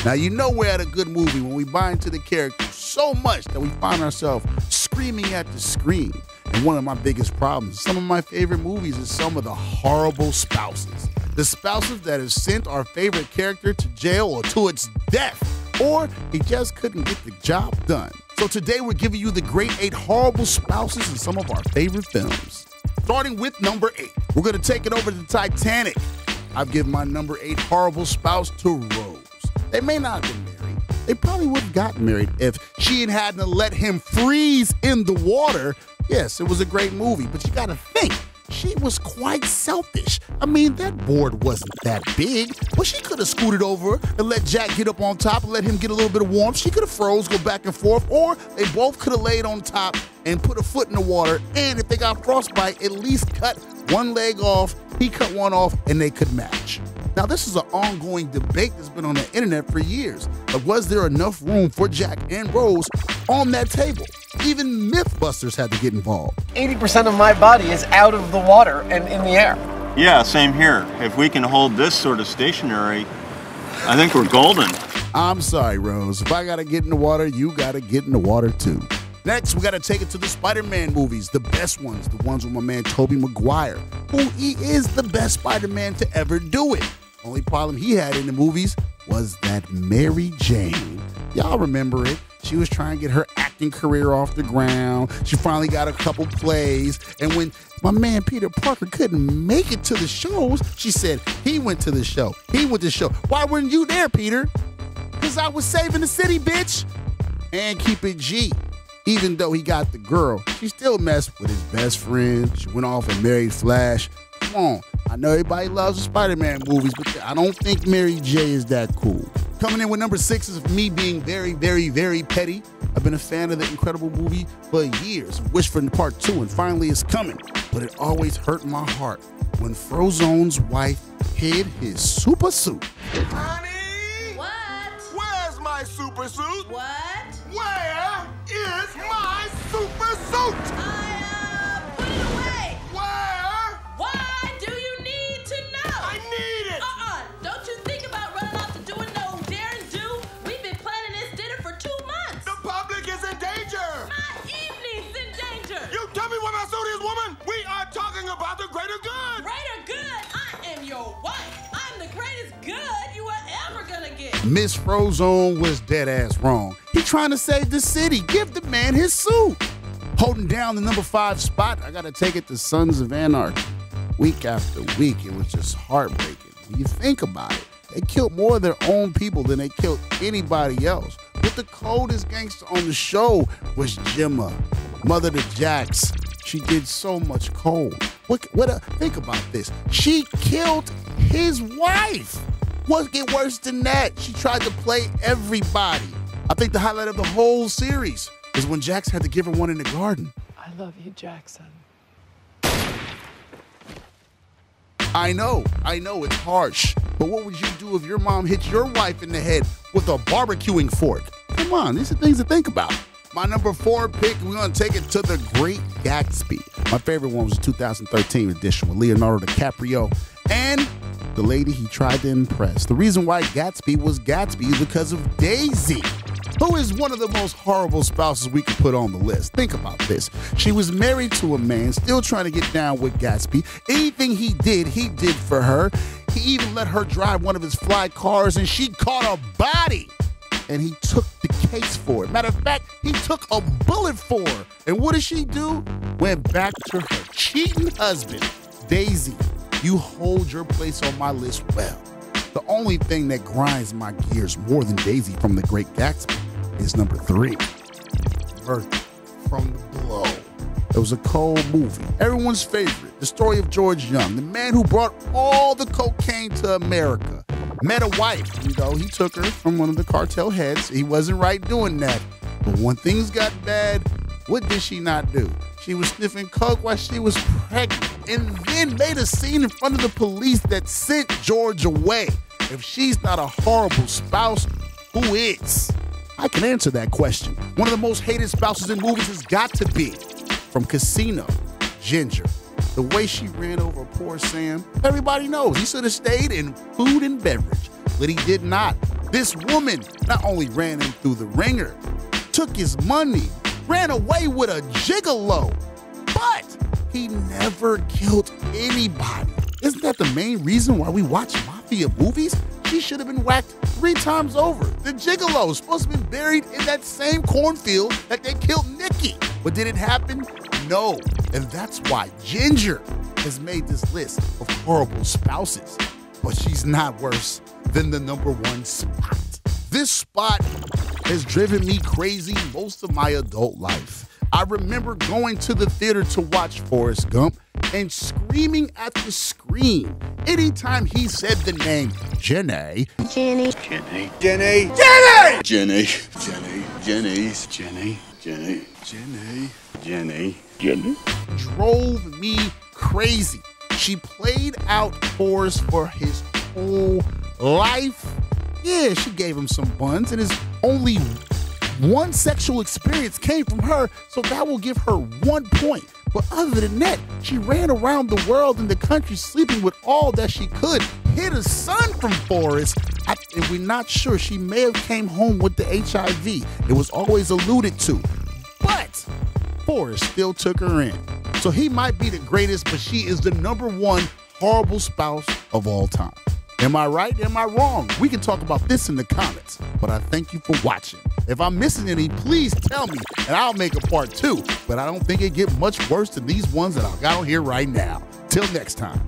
Now, you know we're at a good movie when we buy into the character so much that we find ourselves screaming at the screen. And one of my biggest problems, some of my favorite movies, is some of the horrible spouses. The spouses that have sent our favorite character to jail or to its death, or he just couldn't get the job done. So today we're giving you the great 8 horrible spouses in some of our favorite films. Starting with number 8, we're going to take it over to Titanic. I've given my number 8 horrible spouse to Rose. They may not have been married. They probably would have gotten married if she hadn't let him freeze in the water. Yes, it was a great movie, but you got to think, she was quite selfish. I mean, that board wasn't that big, but she could have scooted over and let Jack get up on top and let him get a little bit of warmth. She could have froze, go back and forth, or they both could have laid on top and put a foot in the water, and if they got frostbite, at least cut one leg off, he cut one off, and they could match. Now, this is an ongoing debate that's been on the internet for years, but was there enough room for Jack and Rose on that table? Even Mythbusters had to get involved. 80% of my body is out of the water and in the air. Yeah, same here. If we can hold this sort of stationary, I think we're golden. I'm sorry, Rose. If I gotta get in the water, you gotta get in the water too. Next, we gotta take it to the Spider-Man movies, the best ones, the ones with my man Tobey Maguire, who he is the best Spider-Man to ever do it. Only problem he had in the movies was that Mary Jane. Y'all remember it. She was trying to get her acting career off the ground. She finally got a couple plays. And when my man Peter Parker couldn't make it to the shows, she said, he went to the show. He went to the show. Why weren't you there, Peter? Because I was saving the city, bitch. And keep it G. Even though he got the girl, she still messed with his best friend. She went off and married Flash. Come on. I know everybody loves the Spider-Man movies, but I don't think Mary J is that cool. Coming in with number 6 is me being very, very, very petty. I've been a fan of the Incredible movie for years. Wish for part 2, and finally it's coming. But it always hurt my heart when Frozone's wife hid his super suit. Honey! What? Where's my super suit? What? Where is my super suit? Put it away. Where? Why do you need to know? I need it! Don't you think about running off to doing no daring do? We've been planning this dinner for 2 months. The public is in danger! My evening's in danger. You tell me where my suit is, woman! We are talking about the greater good! Greater good? I am your wife. I'm the greatest good you are ever gonna get. Miss Frozone was dead ass wrong. He trying to save the city. Give the man his suit. Holding down the number 5 spot, I gotta take it to Sons of Anarchy. Week after week, it was just heartbreaking. When you think about it, they killed more of their own people than they killed anybody else. But the coldest gangster on the show was Gemma, mother to Jax. She did so much cold. Think about this. She killed his wife. What get worse than that? She tried to play everybody. I think the highlight of the whole series is when Jax had to give her one in the garden. I love you, Jackson. I know, it's harsh. But what would you do if your mom hit your wife in the head with a barbecuing fork? Come on, these are things to think about. My number 4 pick, we're going to take it to the Great Gatsby. My favorite one was the 2013 edition with Leonardo DiCaprio and the lady he tried to impress. The reason why Gatsby was Gatsby is because of Daisy, who is one of the most horrible spouses we could put on the list. Think about this. She was married to a man, still trying to get down with Gatsby. Anything he did for her. He even let her drive one of his fly cars, and she caught a body. And he took the case for it. Matter of fact, he took a bullet for her. And what did she do? Went back to her cheating husband. Daisy, you hold your place on my list well. The only thing that grinds my gears more than Daisy from The Great Gatsby is number 3, Mirtha from The Blow. It was a cold movie. Everyone's favorite. The story of George Young, the man who brought all the cocaine to America. Met a wife, he took her from one of the cartel heads. He wasn't right doing that. But when things got bad, what did she not do? She was sniffing coke while she was pregnant and then made a scene in front of the police that sent George away. If she's not a horrible spouse, who is? I can answer that question. One of the most hated spouses in movies has got to be from Casino, Ginger. The way she ran over poor Sam, everybody knows he should have stayed in food and beverage, but he did not. This woman not only ran him through the ringer, took his money, ran away with a gigolo, but he never killed anybody. Isn't that the main reason why we watch mafia movies? She should have been whacked 3 times over. The gigolo is supposed to be buried in that same cornfield that they killed Nikki. But did it happen? No. And that's why Ginger has made this list of horrible spouses. But she's not worse than the number 1 spot. This spot has driven me crazy most of my adult life. I remember going to the theater to watch Forrest Gump and screaming at the screen anytime he said the name Jenny. Jenny. Jenny. Jenny. Jenny! Jenny. Jenny. Jenny's. Jenny. Jenny. Jenny. Jenny. Jenny. Drove me crazy. She played out Forrest for his whole life. Yeah, she gave him some buns, and his only one sexual experience came from her, so that will give her 1 point. But other than that, she ran around the world and the country sleeping with all that she could. Hid a son from Forrest, and we're not sure. She may have came home with the HIV. It was always alluded to. But Forrest still took her in. So he might be the greatest, but she is the number 1 horrible spouse of all time. Am I right? Am I wrong? We can talk about this in the comments, but I thank you for watching. If I'm missing any, please tell me, and I'll make a part 2. But I don't think it get much worse than these ones that I got on here right now. Till next time.